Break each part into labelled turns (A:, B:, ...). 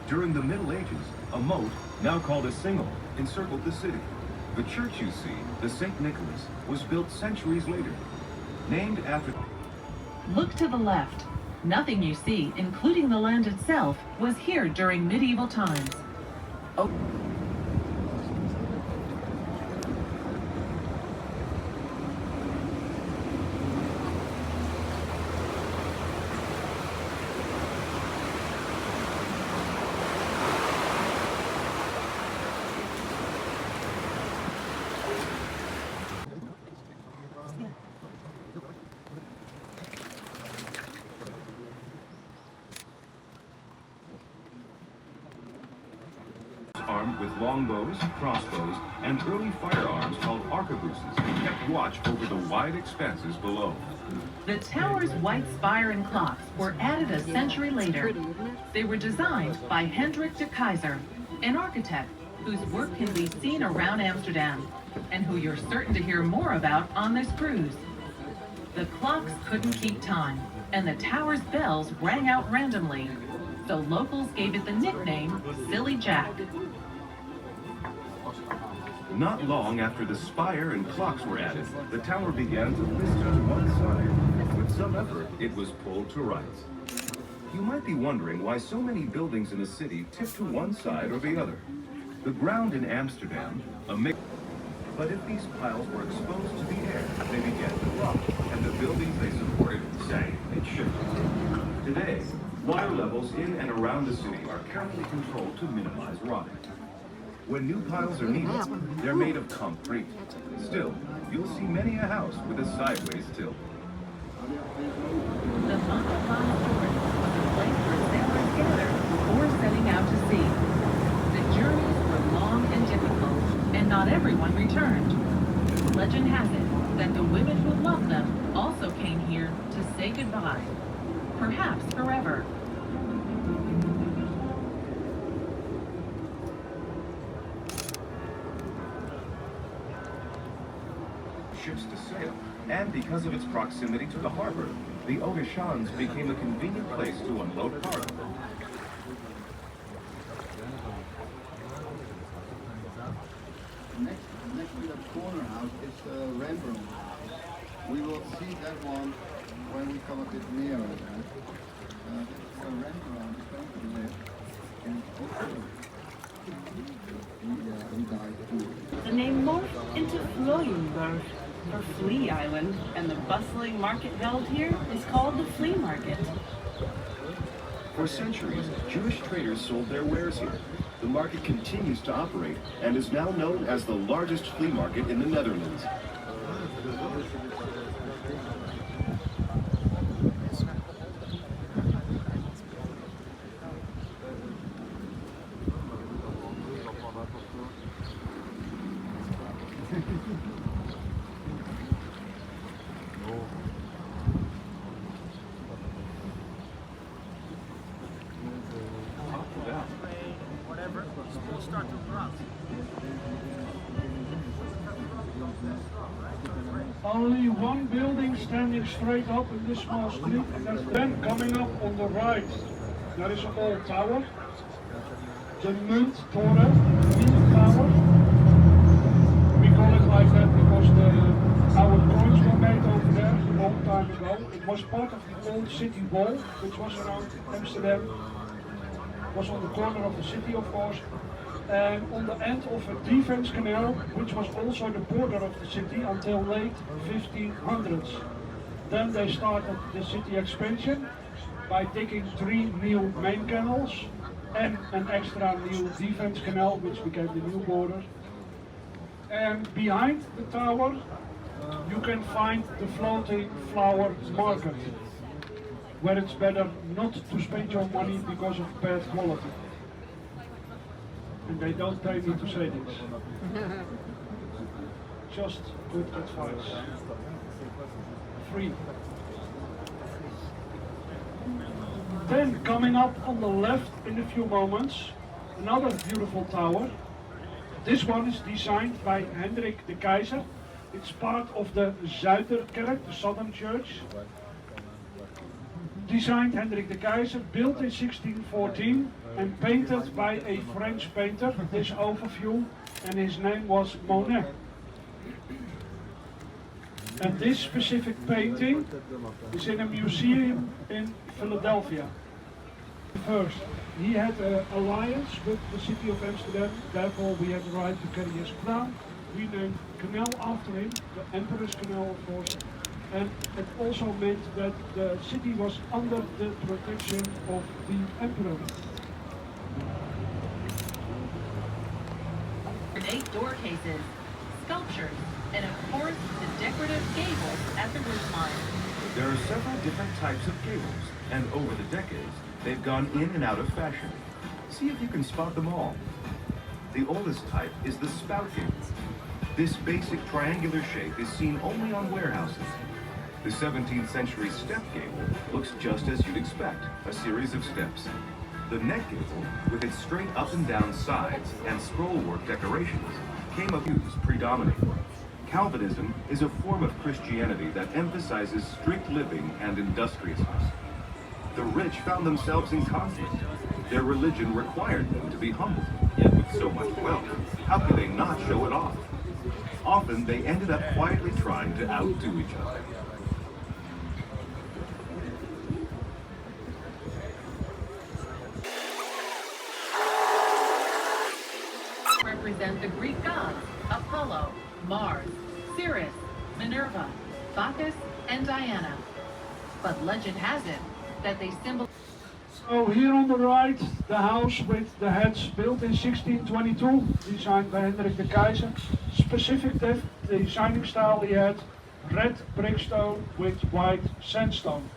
A: During the Middle Ages, a moat, now called a single, encircled the city. The church you see, the St. Nicholas, was built centuries later. Named after...
B: Look to the left. Nothing you see, including the land itself, was here during medieval times. Oh.
A: Armed with longbows, crossbows, and early firearms called arquebuses, kept watch over the wide expanses below.
B: The tower's white spire and clocks were added a century later. They were designed by Hendrik de Keyser, an architect whose work can be seen around Amsterdam, and who you're certain to hear more about on this cruise. The clocks couldn't keep time, and the tower's bells rang out randomly, so locals gave it the nickname Silly Jack.
A: Not long after the spire and clocks were added, the tower began to twist to one side. With some effort, it was pulled to rights. You might be wondering why so many buildings in a city tip to one side or the other. The ground in Amsterdam, a mix... But if these piles were exposed to the air, they began to rot, and the buildings they supported sank and shifted. Today, water levels in and around the city are carefully controlled to minimize rotting. When new piles are needed, they're made of concrete. Still, you'll see many a house with a sideways tilt.
B: The Montauban Jordan was a place where sailors gathered before setting out to sea. The journeys were long and difficult, and not everyone returned. Legend has it that the women who loved them also came here to say goodbye, perhaps forever.
A: Ships to sail, and because of its proximity to the harbor, the Ogashans became a convenient place to unload cargo.
C: Next to that corner house is a ramp room. We will see that one when we come a bit nearer. It's a ramp room, it's going to be there. And also, we died too.
D: The name morphed into Vlooienburg, or Flea Island, and the bustling market held here is called the flea market.
A: For centuries, Jewish traders sold their wares here. The market continues to operate and is now known as the largest flea market in the Netherlands.
E: Only one building standing straight up in this small street, and that's then coming up on the right. There is an old tower, the Munttoren, Mine Tower. We call it like that because our coins were made over there a long time ago. It was part of the old city wall, which was around Amsterdam. It was on the corner of the city, of course. And on the end of a defense canal, which was also the border of the city until late 1500s. Then they started the city expansion by digging 3 new main canals and an extra new defense canal, which became the new border. And behind the tower, you can find the floating flower market, where it's better not to spend your money because of bad quality. And they don't pay me to say this. Just good advice. Free. Then coming up on the left in a few moments, another beautiful tower. This one is designed by Hendrik de Keyser. It's part of the Zuiderkerk, the Southern Church. Designed Hendrik de Keyser, built in 1614 and painted by a French painter, this overview, and his name was Monet. And this specific painting is in a museum in Philadelphia. First, he had an alliance with the city of Amsterdam, therefore we had the right to carry his crown. We named canal after him, the Emperor's Canal of course, and it also meant that the city was under the protection of the Emperor.
B: 8 door cases, sculptures, and of course the decorative gables at the roof line.
A: There are several different types of gables, and over the decades, they've gone in and out of fashion. See if you can spot them all. The oldest type is the spout gable. This basic triangular shape is seen only on warehouses. The 17th century step gable looks just as you'd expect, a series of steps. The neck gable, with its straight up and down sides and scrollwork decorations, came of use predominating. Calvinism is a form of Christianity that emphasizes strict living and industriousness. The rich found themselves in conflict. Their religion required them to be humble, yet with so much wealth, how could they not show it off? Often they ended up quietly trying to outdo each other.
B: Represent the Greek gods, Apollo, Mars, Ceres, Minerva, Bacchus, and Diana. But legend has it that they symbolize.
E: So here on the right, the house with the heads built in 1622, designed by Hendrik de Keyser. Specific designing style he had, red brickstone with white sandstone.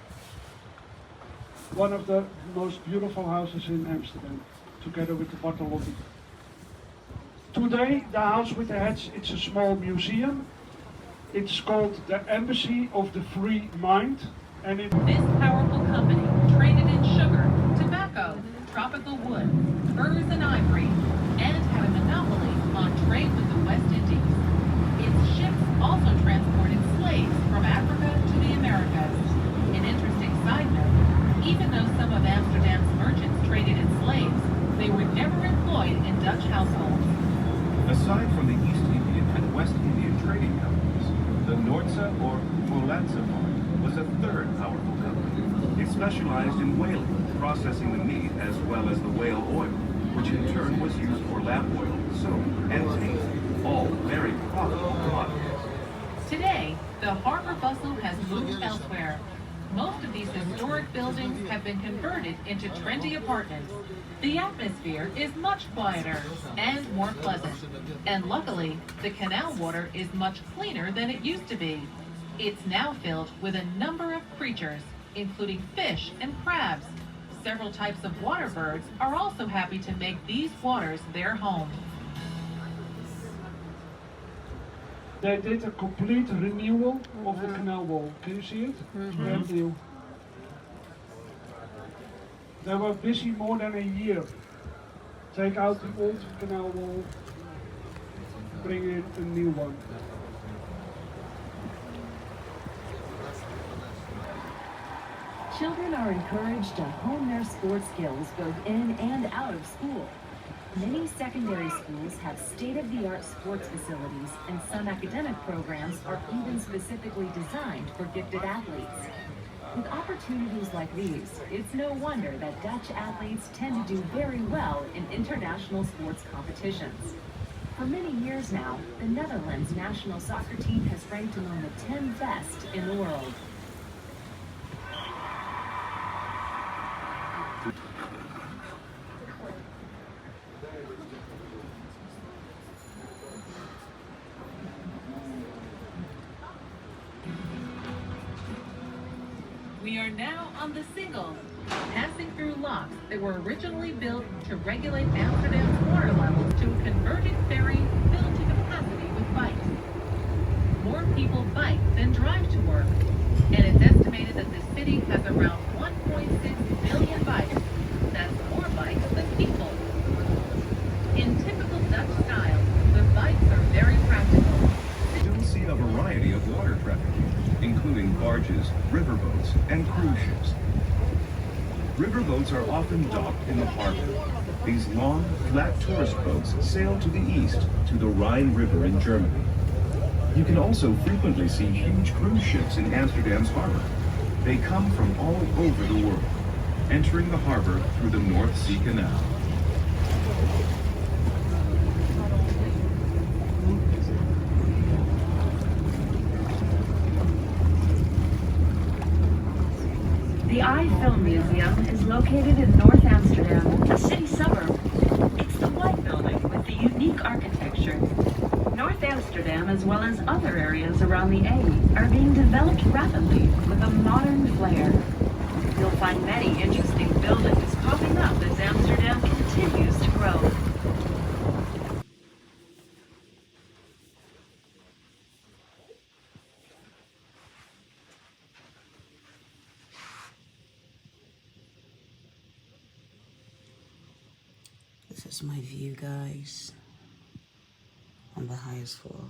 E: One of the most beautiful houses in Amsterdam, together with the Bartolotti. Today, the house with the heads, it's a small museum. It's called the Embassy of the Free Mind. And
B: This powerful company traded in sugar, tobacco, tropical wood, furs and ivory, and had a monopoly on trade with the West Indies. Its ships also transported slaves from Africa to the Americas. An interesting side note, even though some of Amsterdam's merchants traded in slaves, they were never employed in Dutch households.
A: Aside from the East Indian and West Indian trading companies, the Noordse or Hollandse Mark was a third powerful company. It specialized in whaling, processing the meat as well as the whale oil, which in turn was used for lamp oil, soap, and paint, all very profitable commodities.
B: Today, the harbor bustle has moved elsewhere. Most of these historic buildings have been converted into trendy apartments. The atmosphere is much quieter and more pleasant. And luckily, the canal water is much cleaner than it used to be. It's now filled with a number of creatures, including fish and crabs. Several types of water birds are also happy to make these waters their home.
E: they did a complete renewal of the canal wall. Can you see it? It's brand new. They were busy more than a year. Take out the old canal wall, bring in a new one.
F: Children are encouraged to hone their sports skills both in and out of school. Many secondary schools have state-of-the-art sports facilities, and some academic programs are even specifically designed for gifted athletes. With opportunities like these, it's no wonder that Dutch athletes tend to do very well in international sports competitions. For many years now, the Netherlands national soccer team has ranked among the 10 best in the world.
B: We are now on the Single, passing through locks that were originally built to regulate Amsterdam's water levels to a converted ferry filled to capacity with bikes. More people bike than drive to work, and it's estimated that the city has around 1.6 million bikes. That's more bikes than people. In typical Dutch style, the bikes are very practical.
A: You'll see a variety of water traffic, including barges, riverboats, and cruise ships. Riverboats are often docked in the harbor. These long, flat tourist boats sail to the east to the Rhine River in Germany. You can also frequently see huge cruise ships in Amsterdam's harbor. They come from all over the world, entering the harbor through the North Sea Canal.
F: The Eye Film Museum is located in North Amsterdam, a city suburb. It's the white building with the unique architecture. North Amsterdam, as well as other areas around the A, are being developed rapidly with a modern flair. You'll find many interesting buildings popping up as Amsterdam continues to grow.
G: This is my view, guys, on the highest floor.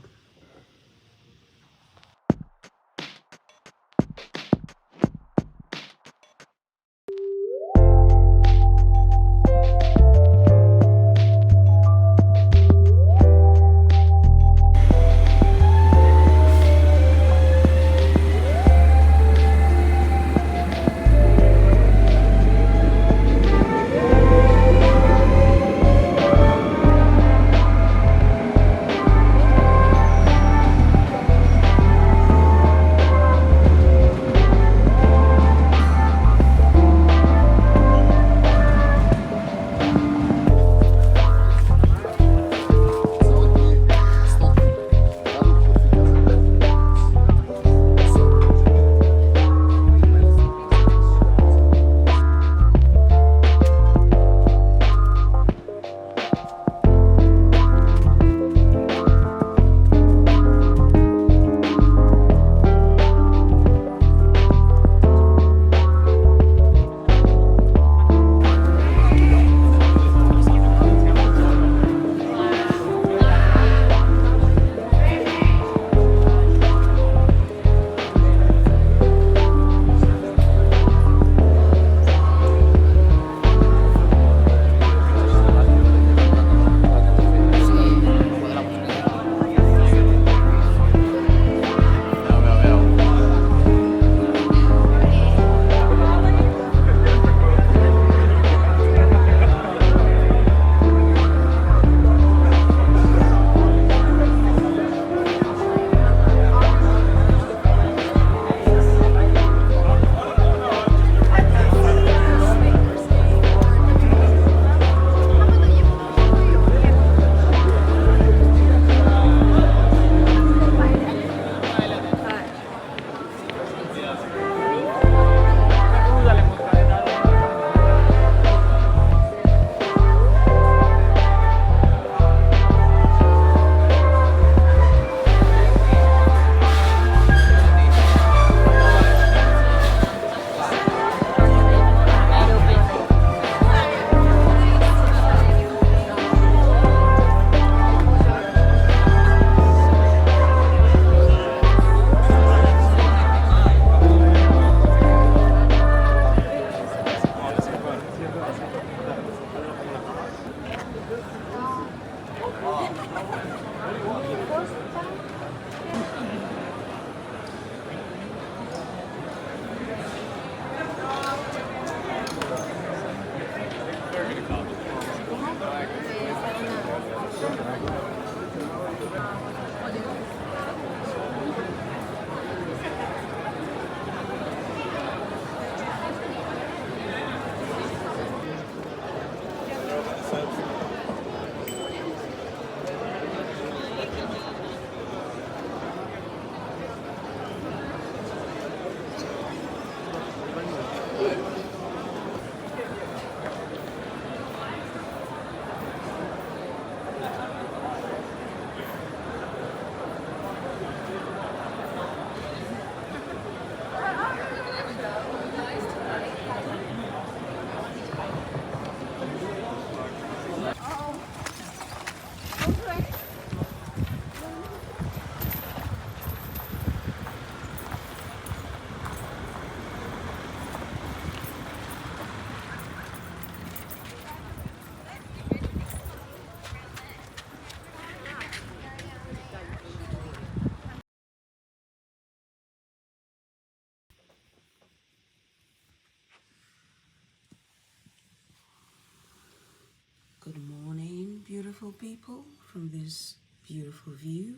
G: beautiful people, from this beautiful view.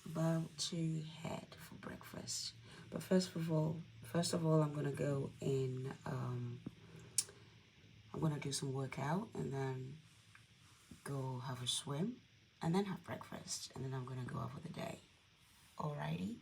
G: About to head for breakfast. But first of all, I'm gonna go and I'm gonna do some workout and then go have a swim and then have breakfast and then I'm gonna go out for the day. Alrighty.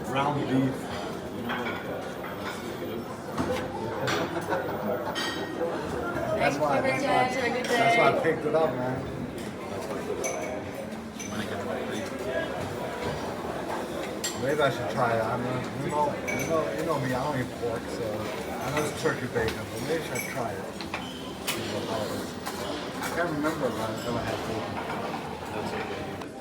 C: Ground beef. That's why I picked it up, man. Maybe I should try it. I mean, you know me, I don't eat pork, so I know it's turkey bacon, but maybe I should try it. See how it is. I can't remember last time I had pork. That's okay.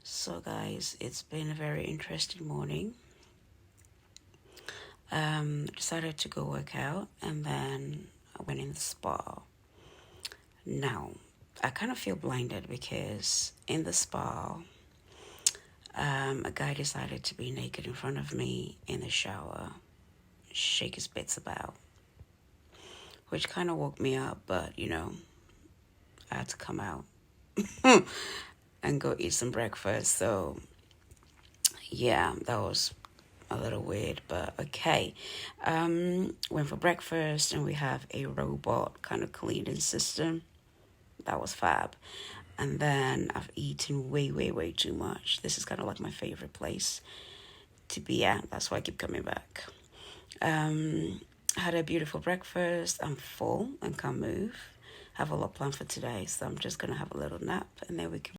G: So guys, it's been a very interesting morning. Decided to go work out, and then I went in the spa. Now, I kind of feel blinded because in the spa, a guy decided to be naked in front of me in the shower, shake his bits about, which kind of woke me up, but you know, I had to come out and go eat some breakfast. So yeah, that was a little weird, but okay. Went for breakfast, and we have a robot kind of cleaning system. That was fab. And then I've eaten way too much. This is kind of like my favorite place to be at. That's why I keep coming back. Had a beautiful breakfast. I'm full and can't move. Have a lot planned for today, so I'm just gonna have a little nap, and then we can.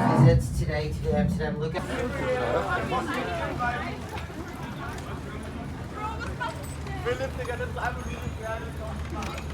H: visits today to them. Look at
I: Philipp, Digga, das ist einfach wie